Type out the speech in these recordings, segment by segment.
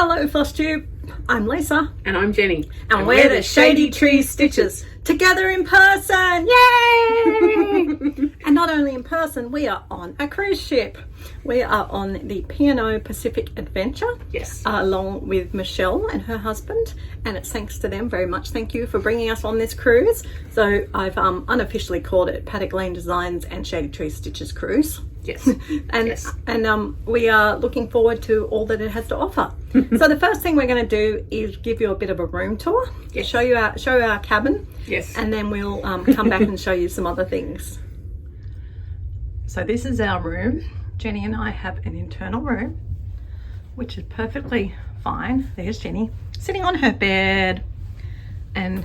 Hello Flosstube, I'm Lisa. And I'm Jenny. And we're the Shady Tree Stitches. Together in person, yay! And not only in person, we are on a cruise ship. We are on the P&O Pacific Adventure. Yes. Along with Michelle and her husband. And it's thanks to them very much. Thank you for bringing us on this cruise. So I've unofficially called it Paddock Lane Designs and Shady Tree Stitches Cruise. Yes. And we are looking forward to all that it has to offer. So the first thing we're going to do is give you a bit of a room tour. Yes. Show you our cabin. Yes. And then we'll come back and show you some other things. So this is our room. Jenny and I have an internal room, which is perfectly fine. There's Jenny sitting on her bed, and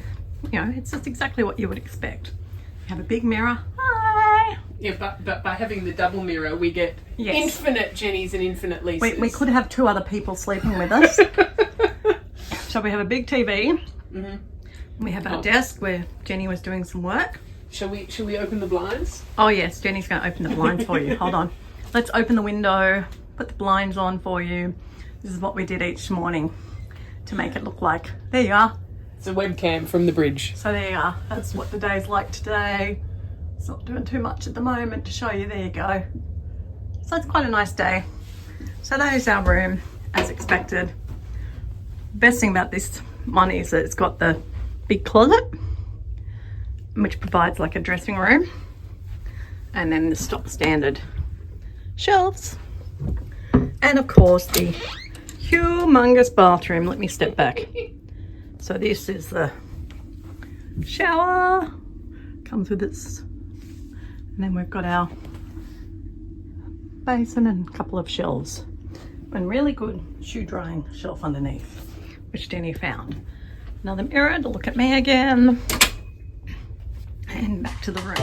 you know, it's just exactly what you would expect. You have a big mirror. Hi. Yeah, but by having the double mirror, we get infinite Jennies and infinite Lisas. We could have two other people sleeping with us. So we have a big TV. Mm-hmm. We have our desk where Jenny was doing some work. Shall we open the blinds? Oh yes, Jenny's going to open the blinds for you. Hold on. Let's open the window, put the blinds on for you. This is what we did each morning to make it look like. There you are. It's a webcam from the bridge. So there you are. That's what the day's like today. It's not doing too much at the moment to show you. There you go. So it's quite a nice day. So that is our room, as expected. Best thing about this one is that it's got the big closet, which provides like a dressing room, and then the stock standard shelves, and of course the humongous bathroom. Let me step back. So this is the shower, comes with its, and then we've got our basin and a couple of shelves, and really good shoe drying shelf underneath, which Jenny found. Another mirror to look at me again, and back to the room.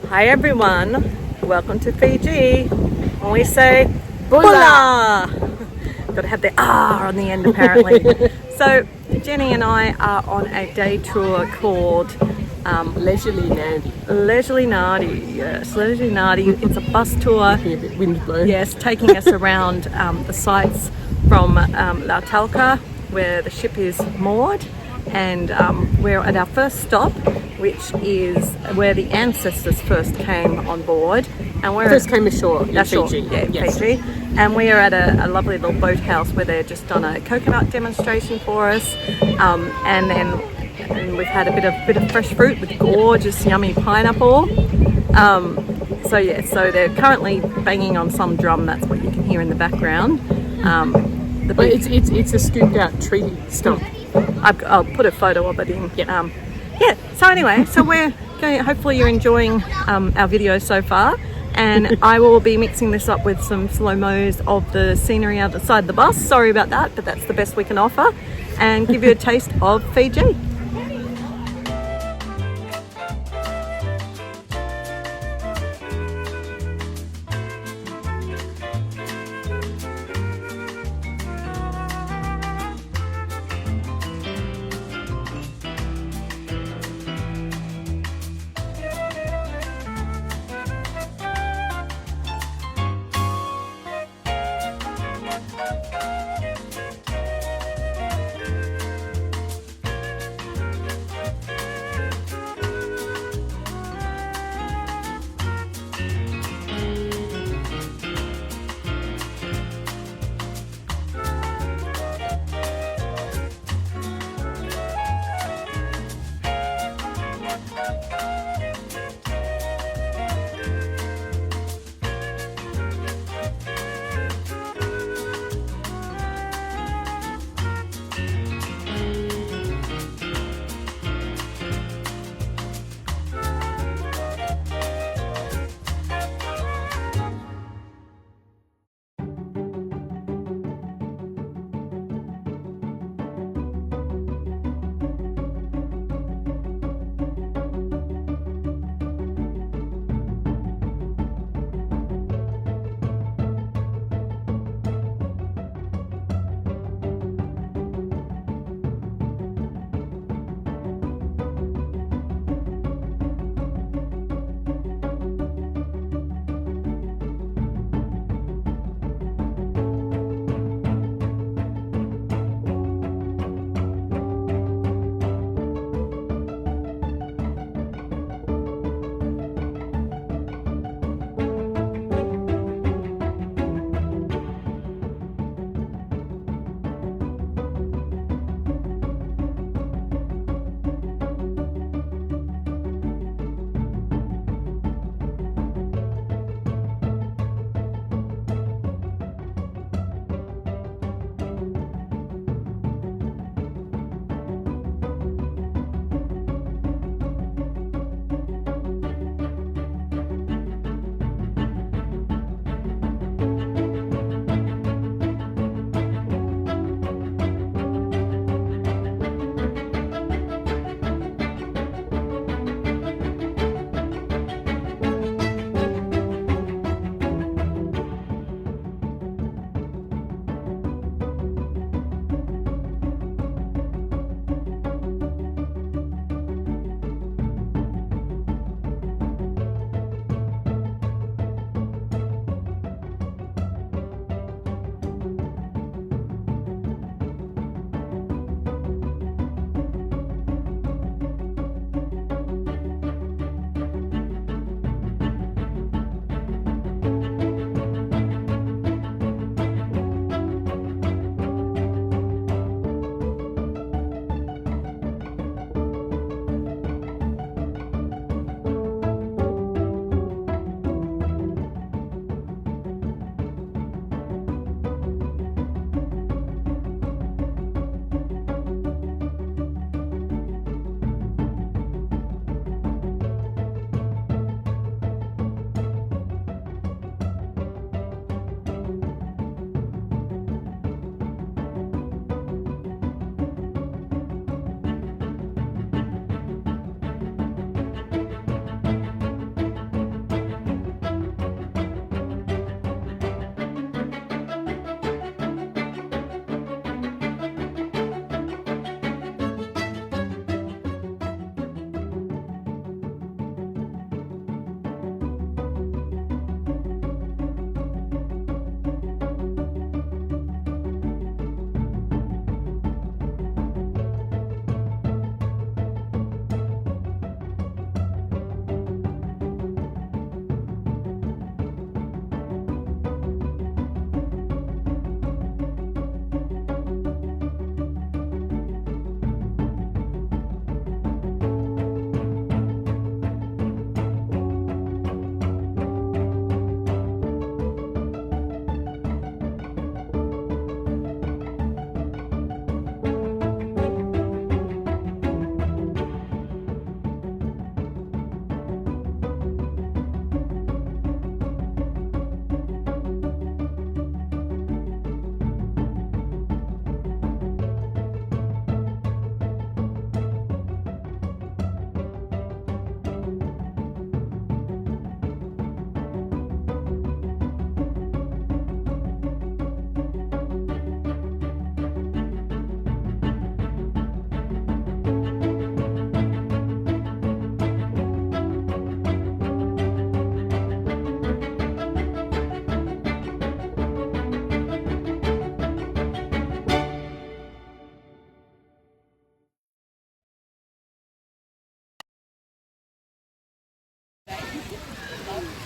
Hi everyone, welcome to Fiji. When we say Bula, gotta have the R on the end apparently. So Jenny and I are on a day tour called Leisurely Nadi. Leisurely Nadi. Yes, Leisurely Nadi. It's a bus tour. A bit wind blown. Yes, taking us around the sites from La Talca, where the ship is moored, and we're at our first stop, which is where the ancestors first came on board. And we're First came ashore in Fiji. Fiji. Yes. Fiji. And we are at a lovely little boathouse where they've just done a coconut demonstration for us. And then we've had a bit of fresh fruit with gorgeous, yummy pineapple. So they're currently banging on some drum. That's what you can hear in the background. It's a scooped out tree stump. I'll put a photo of it in. Yep. So anyway, so we're going, hopefully you're enjoying our video so far, and I will be mixing this up with some slow-mos of the scenery outside the bus. Sorry about that, but that's the best we can offer, and give you a taste of Fiji.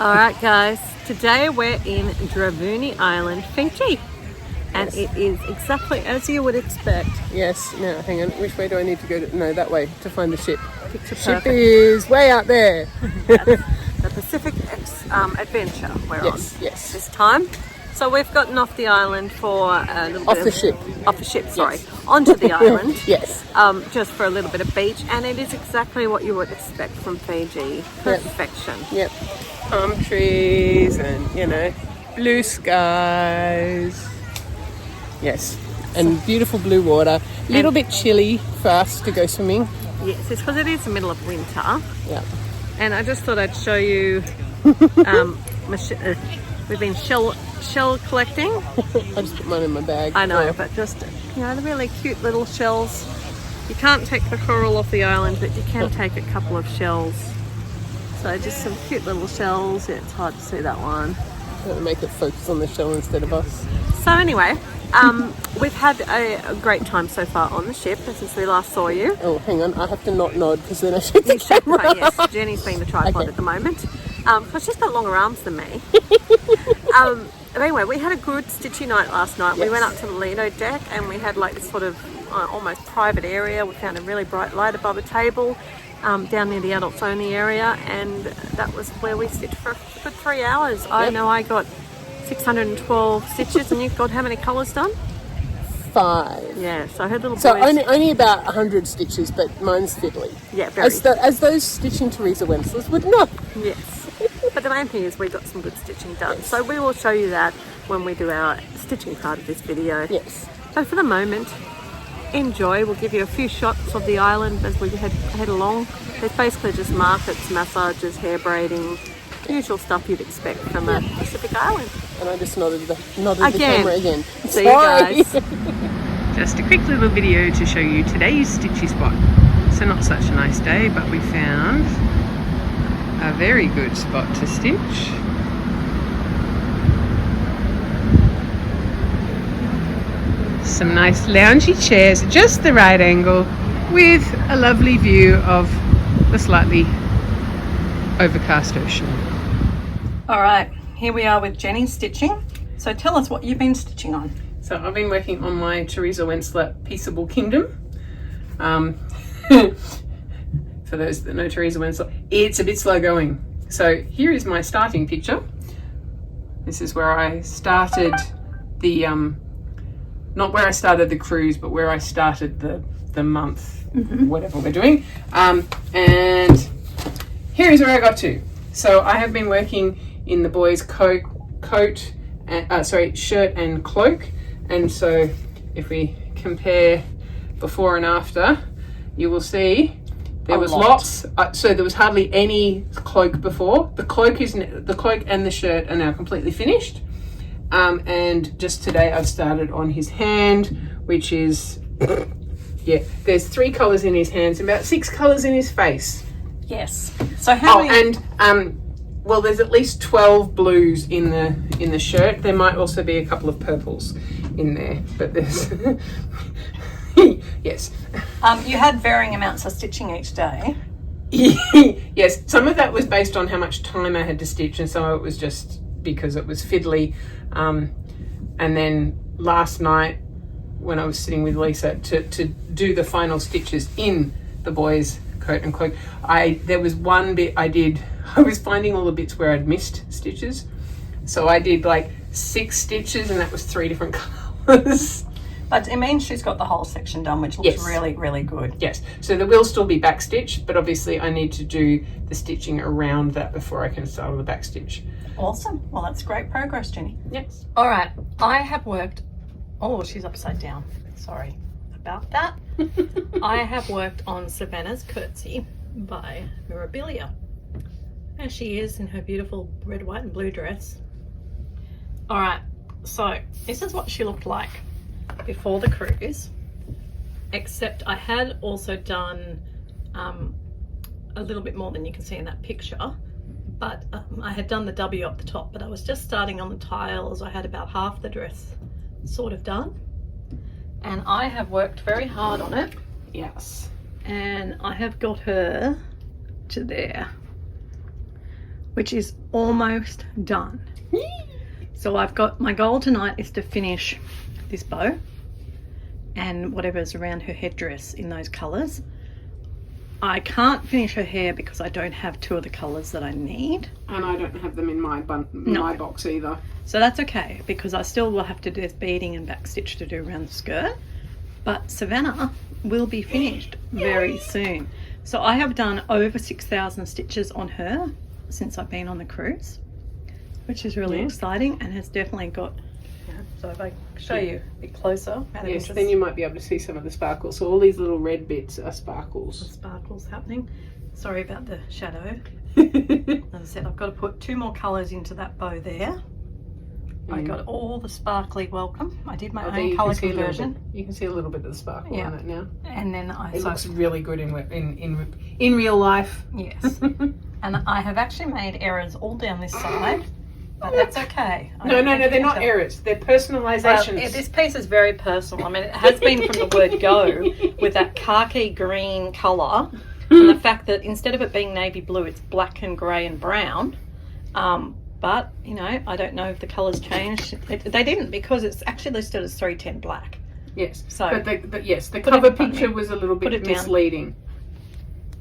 Alright guys, today we're in Dravuni Island, Fiji. And it is exactly as you would expect. Yes, now hang on, which way do I need to go? No, that way, to find the ship. Picture Ship perfect. is way out there. That's the Pacific Adventure we're on this time. So we've gotten off the island for a little Off bit the ship. Off the ship, sorry. Onto the island. Yes. Just for a little bit of beach, and it is exactly what you would expect from Fiji. Perfection. Yep. Palm trees and, you know, blue skies. Yes. And beautiful blue water. A little bit chilly for us to go swimming. Yes, it's because it is the middle of winter. Yeah. And I just thought I'd show you, we've been shell collecting. I just put mine in my bag. I know, but just, you know, the really cute little shells. You can't take the coral off the island, but you can take a couple of shells. So just some cute little shells. Yeah, it's hard to see that one. Make it focus on the shell instead of us. So anyway, we've had a great time so far on the ship since we last saw you. Oh, hang on. I have to not nod because then I shoot the camera. Yes, Jenny's being the tripod at the moment. Because she's got longer arms than me. Anyway, we had a good stitchy night last night. Yes. We went up to the Lido deck and we had like this sort of almost private area. We found a really bright light above a table down near the adults only area, and that was where we stitched for a good 3 hours. Yep. I know I got 612 stitches, and you've got how many colours done? 5. Yeah, so I heard little boys. So only about 100 stitches, but mine's fiddly. Yeah, very. As those stitching Teresa Wenslers would know. Yes. But the main thing is we got some good stitching done. Yes. So we will show you that when we do our stitching part of this video. Yes. So for the moment, enjoy. We'll give you a few shots of the island as we head along. There's basically just markets, massages, hair braiding, usual stuff you'd expect from a Pacific island. And I just nodded the camera again. See you guys. Just a quick little video to show you today's stitchy spot. So not such a nice day, but we found a very good spot to stitch. Some nice loungy chairs, just the right angle, with a lovely view of the slightly overcast ocean. All right, here we are with Jenny stitching. So tell us what you've been stitching on. So I've been working on my Teresa Wensler Peaceable Kingdom. For those that know Teresa Wensler, it's a bit slow going. So here is my starting picture. This is where I started the, not where I started the cruise, but where I started the month, whatever we're doing. And here is where I got to. So I have been working in the boys' shirt and cloak. And so if we compare before and after, you will see there was lots. So there was hardly any cloak before. The cloak and the shirt are now completely finished. And just today I've started on his hand, which is, yeah, there's 3 colours in his hands and about 6 colours in his face. Yes. So how many? And well, there's at least 12 blues in the shirt. There might also be a couple of purples in there, but there's yes. You had varying amounts of stitching each day. Yes, some of that was based on how much time I had to stitch, and some of it was just because it was fiddly. And then last night, when I was sitting with Lisa to do the final stitches in the boys' coat and cloak, there was one bit I was finding all the bits where I'd missed stitches. So I did like 6 stitches, and that was 3 different colours. But it means she's got the whole section done, which looks really, really good. Yes. So there will still be back stitch, but obviously I need to do the stitching around that before I can start on the back stitch. Awesome. Well, that's great progress, Jenny. Yes. All right. I have worked... Oh, she's upside down. Sorry about that. I have worked on Savannah's Curtsy by Mirabilia. There she is in her beautiful red, white and blue dress. All right. So this is what she looked like before the cruise, except I had also done a little bit more than you can see in that picture, but I had done the W up the top, but I was just starting on the tiles. I had about half the dress sort of done, and I have worked very hard on it. Yes. And I have got her to there. which is almost done. So I've got, my goal tonight is to finish this bow and whatever's around her headdress in those colours. I can't finish her hair because I don't have two of the colours that I need. And I don't have them in my my box either. So that's okay, because I still will have to do this beading and backstitch to do around the skirt. But Savannah will be finished very soon. So I have done over 6,000 stitches on her since I've been on the cruise, which is really exciting, and has definitely got, so if I show you a bit closer. Yes, then you might be able to see some of the sparkles. So all these little red bits are sparkles. The sparkles happening. Sorry about the shadow. As I said, I've got to put 2 more colours into that bow there. I got all the sparkly welcome. I did my own colour conversion. You can see a little bit of the sparkle on it now. And then it looks really good in real life. Yes. And I have actually made errors all down this side, but that's okay. No, they're not errors. They're personalisations. Well, this piece is very personal. I mean, it has been from the word go, with that khaki green colour, and the fact that instead of it being navy blue, it's black and grey and brown. But, you know, I don't know if the colours changed. They didn't, because it's actually listed as 310 black. Yes. So, but yes, the cover picture was a little bit misleading.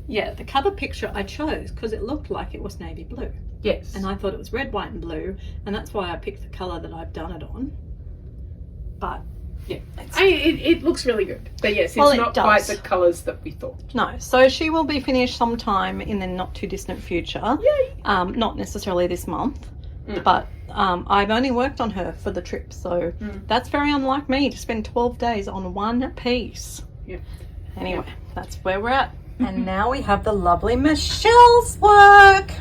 Yeah, the cover picture I chose because it looked like it was navy blue. Yes. And I thought it was red, white and blue, and that's why I picked the colour that I've done it on. But, yeah. It looks really good. But yes, it's not quite the colours that we thought. No, so she will be finished sometime in the not too distant future. Yay! Not necessarily this month, but I've only worked on her for the trip, so that's very unlike me to spend 12 days on one piece. Yeah. Anyway, that's where we're at. And now we have the lovely Michelle's work.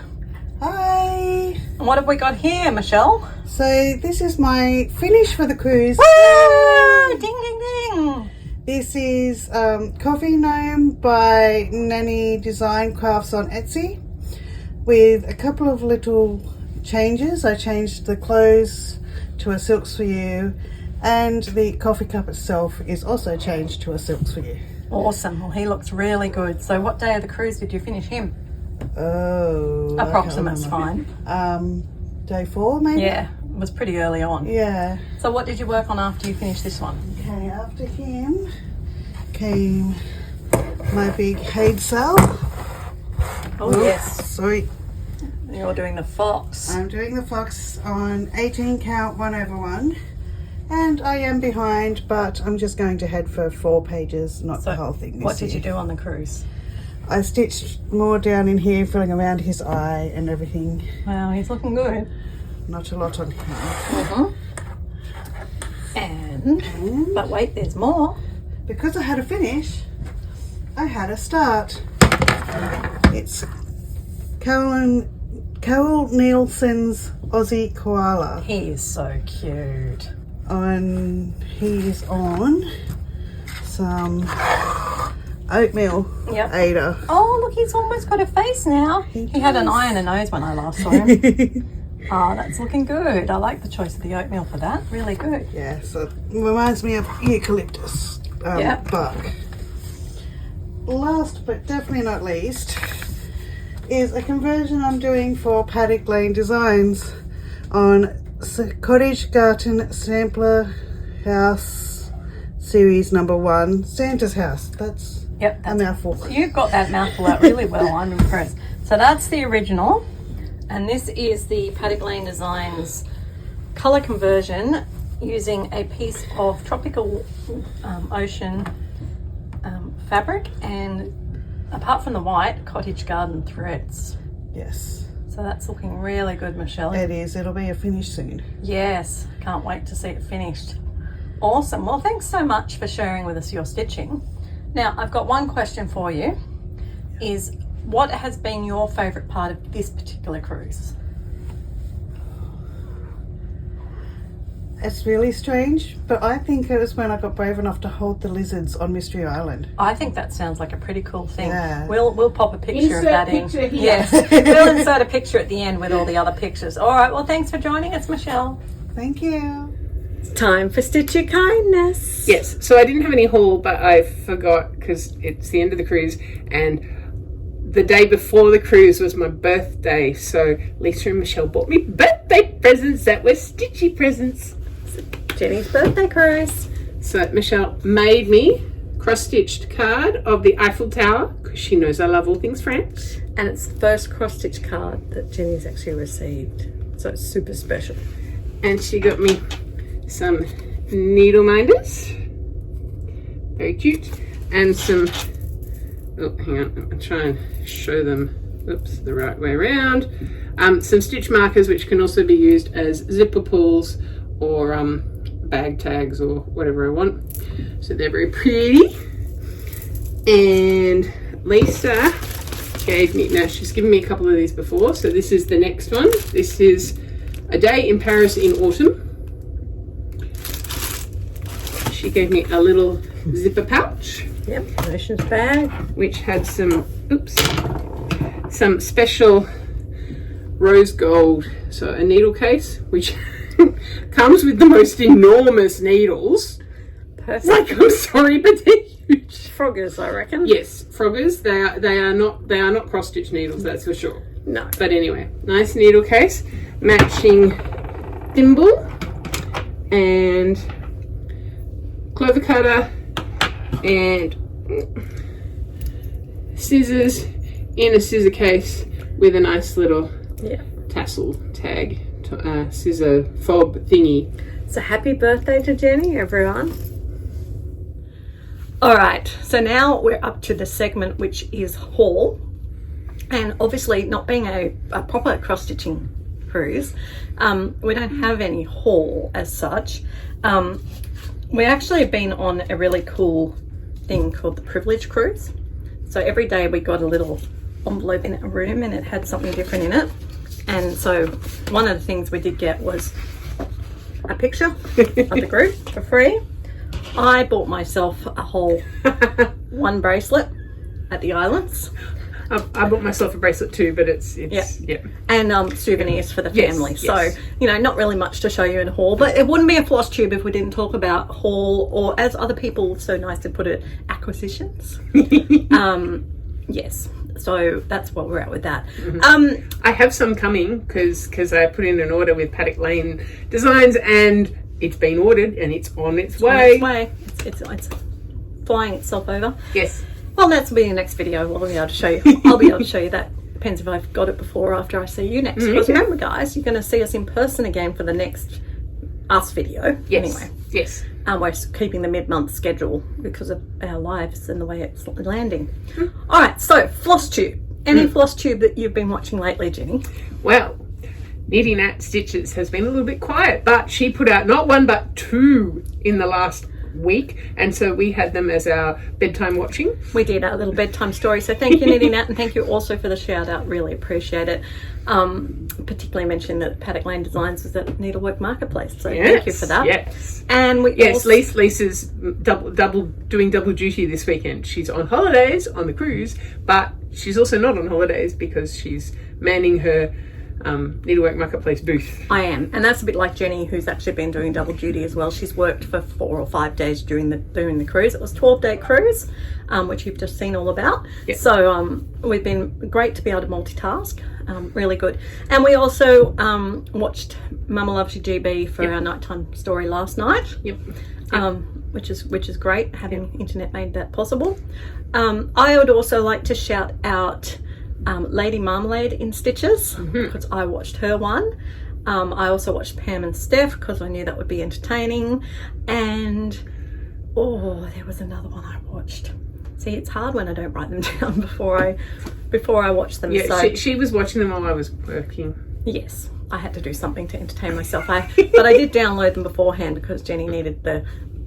Hi. And what have we got here, Michelle? So this is my finish for the cruise. Woo! Ding, ding, ding. This is Coffee Gnome by Nanny Design Crafts on Etsy, with a couple of little changes. I changed the clothes to a Silks for You, and the coffee cup itself is also changed to a Silks for You. Awesome. Well, he looks really good. So what day of the cruise did you finish him? Oh, approximate's fine. Day 4 maybe? Yeah, it was pretty early on. Yeah. So what did you work on after you finished this one? Okay, after him came my big Haid sale. Oh, yes. Sorry. You're doing the fox. I'm doing the fox on 18 count 1/1. And I am behind, but I'm just going to head for 4 pages, not the whole thing. What did you do on the cruise? I stitched more down in here, filling around his eye and everything. Wow, he's looking good. Not a lot on him. And, but wait, there's more. Because I had a finish, I had a start. It's Carol Nielsen's Aussie Koala. He is so cute. And he's on some oatmeal Ada. Oh, look, he's almost got a face now. He had an eye and a nose when I last saw him. Oh, that's looking good. I like the choice of the oatmeal for that. Really good. Yeah, so it reminds me of eucalyptus bark. Last but definitely not least is a conversion I'm doing for Paddock Lane Designs on Cottage Garden Sampler House Series number 1, Santa's House. That's a mouthful. You got that mouthful out really well. I'm impressed. So that's the original, and this is the Paddock Lane Designs colour conversion using a piece of tropical ocean fabric, and apart from the white, cottage garden threads. Yes. So that's looking really good, Michelle. It is. It'll be a finish soon. Yes. Can't wait to see it finished. Awesome. Well, thanks so much for sharing with us your stitching. Now, I've got one question for you. Is what has been your favourite part of this particular cruise? It's really strange, but I think it was when I got brave enough to hold the lizards on Mystery Island. I think that sounds like a pretty cool thing. Yeah. We'll pop a picture of that in. Here. Yes. We'll insert a picture at the end with all the other pictures. All right. Well, thanks for joining us, Michelle. Thank you. Time for Stitch Your Kindness. Yes, so I didn't have any haul, but I forgot because it's the end of the cruise, and the day before the cruise was my birthday, so Lisa and Michelle bought me birthday presents that were stitchy presents. Jenny's birthday cruise. So Michelle made me cross-stitched card of the Eiffel Tower because she knows I love all things French. And it's the first cross-stitch card that Jenny's actually received. So it's super special. And she got me some needle minders. Very cute. And some, oh, hang on, I'll try and show them, oops, the right way around. Some stitch markers, which can also be used as zipper pulls or bag tags or whatever I want. So they're very pretty. And Lisa gave me, now she's given me a couple of these before, so this is the next one. This is A Day in Paris in Autumn. She gave me a little zipper pouch. Yep, Ocean's bag. Which had some, oops, some special rose gold, so a needle case, which comes with the most enormous needles. Perfect. Like, I'm sorry, but they're huge. Froggers, I reckon. Yes, froggers. They are not cross stitch needles, that's for sure. No. But anyway, nice needle case, matching thimble and clover cutter and scissors in a scissor case with a nice little tassel tag, scissor fob thingy. So happy birthday to Jenny, everyone. All right, so now we're up to the segment which is haul. And obviously, not being a proper cross-stitching cruise, we don't have any haul as such. We actually have been on a really cool thing called the Privilege Cruise. So every day we got a little envelope in a room and it had something different in it. And so one of the things we did get was a picture of the group for free. I bought myself a whole one bracelet at the islands. I bought myself a bracelet too, but it's yeah. And souvenirs for the family. Yes. So, you know, not really much to show you in a haul, but it wouldn't be a floss tube if we didn't talk about haul, or as other people so nicely put it, acquisitions. Yes. So that's what we're at with that. Mm-hmm. I have some coming because I put in an order with Paddock Lane Designs and it's been ordered and it's on its way. It's flying itself over. Yes. Well, that's be the next video. I'll be able to show you. I'll be able to show you that. Depends if I've got it before or after I see you next. Because remember, guys, you're going to see us in person again for the next us video. Yes. Anyway. Yes. We're keeping the mid-month schedule because of our lives and the way it's landing. All right, so floss tube. Any floss tube that you've been watching lately, Jenny? Well, Knitty Nat Stitches has been a little bit quiet, but she put out not one but two in the last week, and so we had them as our bedtime watching. We did our little bedtime story, so thank you, Knitty Nat, and thank you also for the shout out. Really appreciate it. Particularly mentioned that Paddock Lane Designs was at Needlework Marketplace, so thank you for that. Yes, and Lisa's doing double duty this weekend. She's on holidays on the cruise, but she's also not on holidays because she's manning her Needlework Marketplace booth. I am, and that's a bit like Jenny, who's actually been doing double duty as well. She's worked for 4 or 5 days during the cruise. It was a 12-day cruise, which you've just seen all about. Yep. So we've been great to be able to multitask. Really good. And we also watched Mama Loves You GB for our nighttime story last night. Yep. Which is great. Having internet made that possible. I would also like to shout out Lady Marmalade in Stitches, because I watched her one. I also watched Pam and Steph because I knew that would be entertaining. And there was another one I watched. See, it's hard when I don't write them down before I watch them. Yeah, so she was watching them while I was working. Yes, I had to do something to entertain myself. But I did download them beforehand because Jenny needed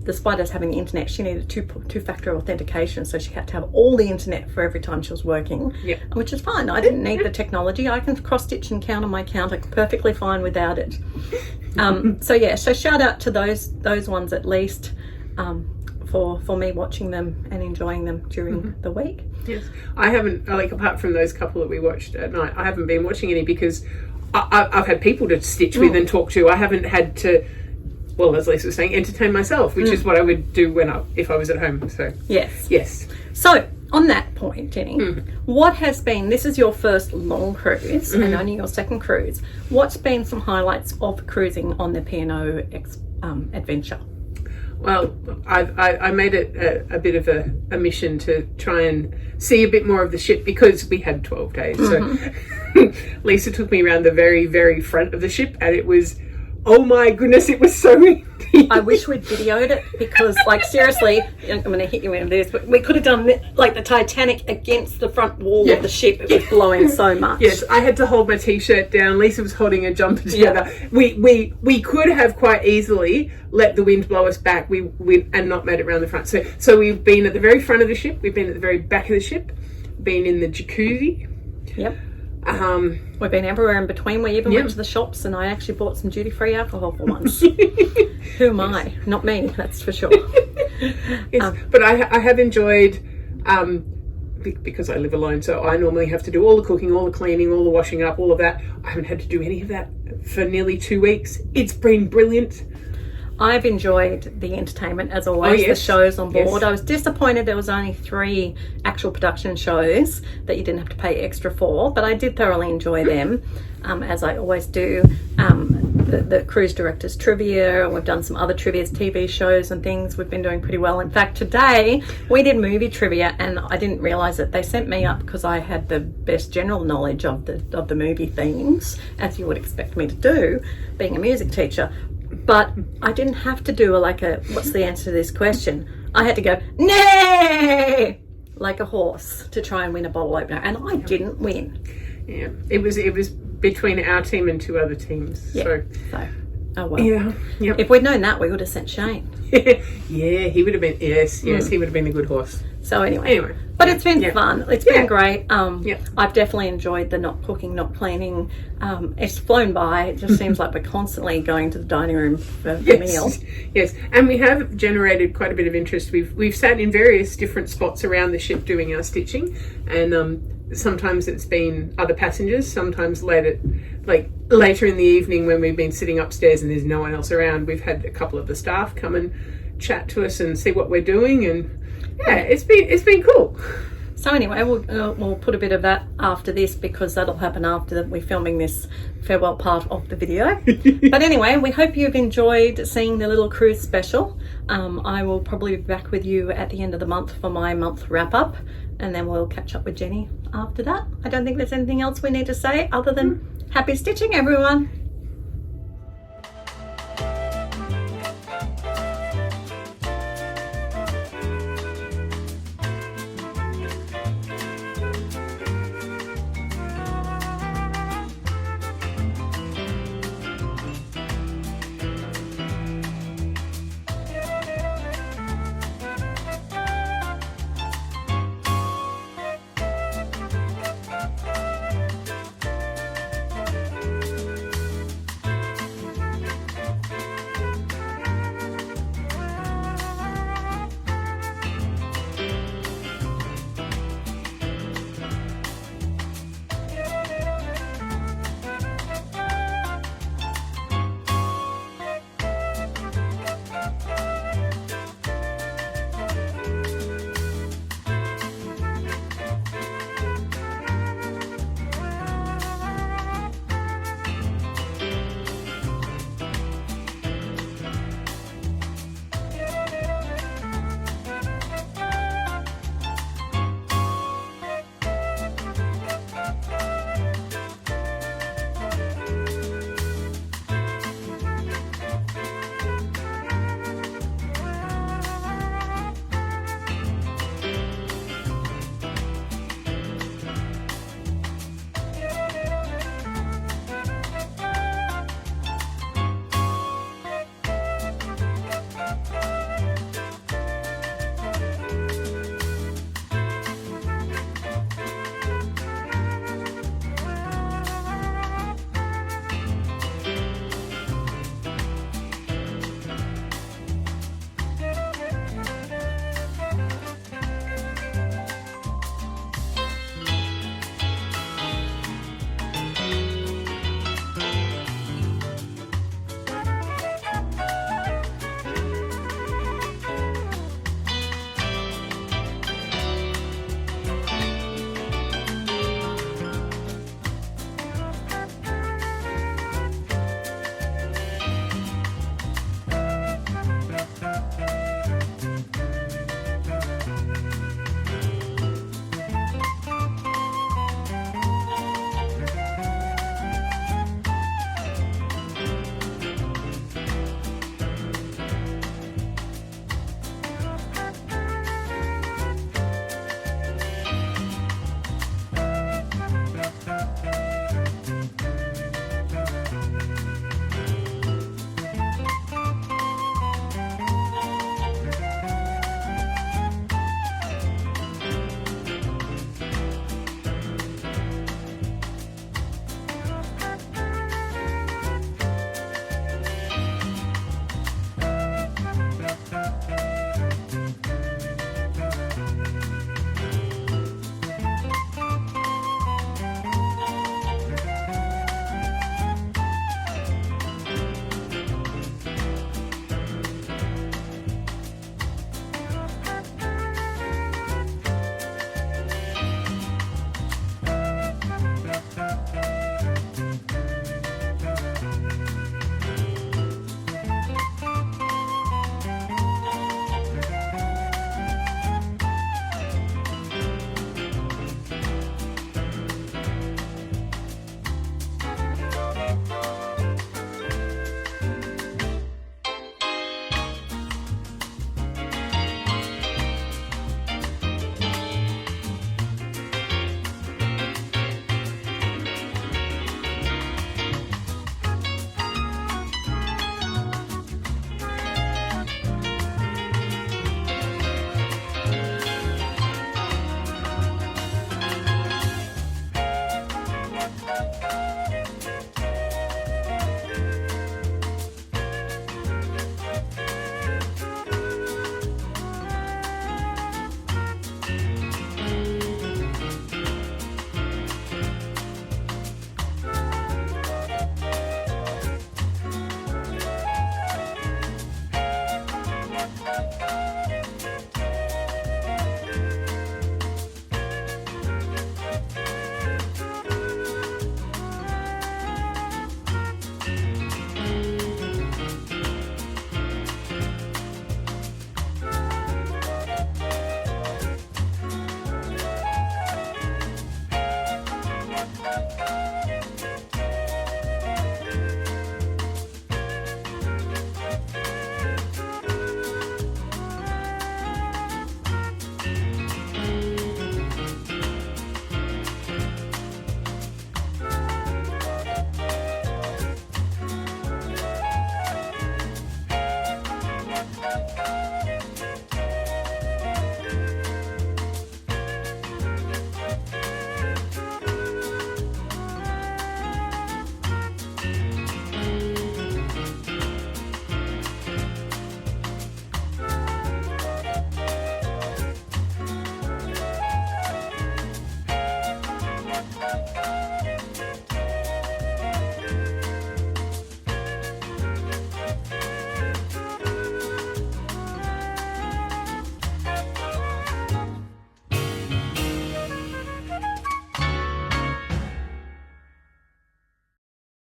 despite us having the internet, she needed two-factor authentication, so she had to have all the internet for every time she was working, which is fine. I didn't need the technology. I can cross-stitch and count on my counter perfectly fine without it. So shout out to those ones at least for me watching them and enjoying them during the week. Yes, I haven't, apart from those couple that we watched at night, I haven't been watching any because I've had people to stitch with and talk to. I haven't had to, well, as Lisa was saying, entertain myself, which is what I would do if I was at home. So yes. Yes. So on that point, Jenny, what has been, this is your first long cruise and only your second cruise, what's been some highlights of cruising on the P&O adventure? Well, I made it a bit of a mission to try and see a bit more of the ship because we had 12 days. So Lisa took me around the very, very front of the ship, and it was, oh my goodness, it was so windy. I wish we'd videoed it because, like, seriously, I'm going to hit you in this, but we could have done like the Titanic against the front wall of the ship. It was blowing so much. Yes, I had to hold my t-shirt down. Lisa was holding her jumper together. Yeah. We could have quite easily let the wind blow us back. And not made it around the front. So we've been at the very front of the ship. We've been at the very back of the ship. Been in the jacuzzi. Yep. We've been everywhere in between. We even went to the shops, and I actually bought some duty-free alcohol for once. Who am I? Not me, that's for sure. Yes, but I have enjoyed, because I live alone, so I normally have to do all the cooking, all the cleaning, all the washing up, all of that. I haven't had to do any of that for nearly 2 weeks. It's been brilliant. I've enjoyed the entertainment as always, the shows on board. Yes. I was disappointed there was only 3 actual production shows that you didn't have to pay extra for, but I did thoroughly enjoy them, as I always do. The cruise directors trivia, we've done some other trivia, TV shows and things. We've been doing pretty well. In fact, today we did movie trivia, and I didn't realise it. They sent me up because I had the best general knowledge of the movie themes, as you would expect me to do, being a music teacher. But I didn't have to do what's the answer to this question? I had to go, nay, like a horse to try and win a bottle opener, and I didn't win. Yeah, it was between our team and 2 other teams. Yeah. So oh well. Yeah. Yep. If we'd known that, we would have sent Shane. Yeah, he would have been. Yes, he would have been a good horse. So anyway. But it's been fun. It's been great. I've definitely enjoyed the not cooking, not cleaning. It's flown by. It just seems like we're constantly going to the dining room for the meal. Yes, and we have generated quite a bit of interest. We've sat in various different spots around the ship doing our stitching, and sometimes it's been other passengers. Sometimes later in the evening when we've been sitting upstairs and there's no one else around, we've had a couple of the staff come and chat to us and see what we're doing, and it's been cool. So anyway, we'll put a bit of that after this because that'll happen after we're filming this farewell part of the video. But anyway, we hope you've enjoyed seeing the little cruise special. I will probably be back with you at the end of the month for my month wrap up, and then we'll catch up with Jenny after that. I don't think there's anything else we need to say other than happy stitching, everyone.